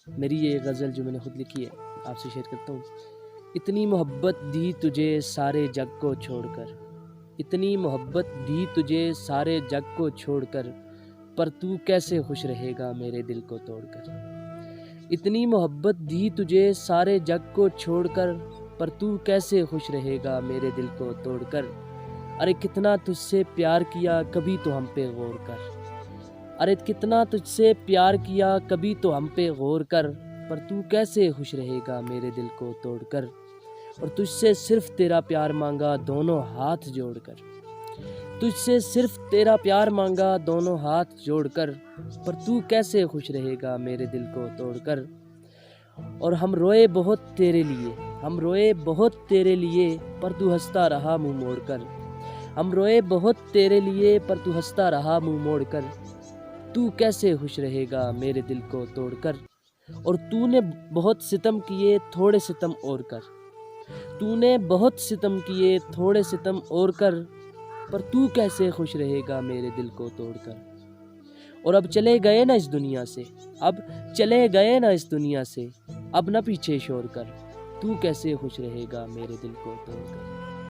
میری یہ غزل جو میں نے خود لکھی ہے آپ سے شیئر کرتا ہوں۔ اتنی محبت دی تجھے سارے جگ کو چھوڑ کر، اتنی محبت دی تجھے سارے جگ کو چھوڑ کر، پر تو کیسے خوش رہے گا میرے دل کو توڑ کر۔ اتنی محبت دی تجھے سارے جگ کو چھوڑ کر، پر تو کیسے خوش رہے گا میرے دل کو توڑ کر۔ ارے کتنا تجھ سے پیار کیا کبھی تو ہم پہ غور کر، ارے کتنا تجھ سے پیار کیا کبھی تو ہم پہ غور کر، پر تو کیسے خوش رہے گا میرے دل کو توڑ کر۔ اور تجھ سے صرف تیرا پیار مانگا دونوں ہاتھ جوڑ کر، تجھ سے صرف تیرا پیار مانگا دونوں ہاتھ جوڑ کر، پر تو کیسے خوش رہے گا میرے دل کو توڑ کر۔ اور ہم روئے بہت تیرے لیے، ہم روئے بہت تیرے لیے، پر تو ہنستا رہا منہ موڑ کر۔ ہم روئے بہت تیرے لیے، پر تو ہنستا رہا منہ موڑ کر، تو کیسے خوش رہے گا میرے دل کو توڑ کر۔ اور تو نے بہت ستم کیے تھوڑے ستم اور کر، تو نے بہت ستم کیے تھوڑے ستم اور کر، پر تو کیسے خوش رہے گا میرے دل کو توڑ کر۔ اور اب چلے گئے نا اس دنیا سے، اب چلے گئے نا اس دنیا سے، اب نہ پیچھے شور کر، تو کیسے خوش رہے گا میرے دل کو توڑ کر۔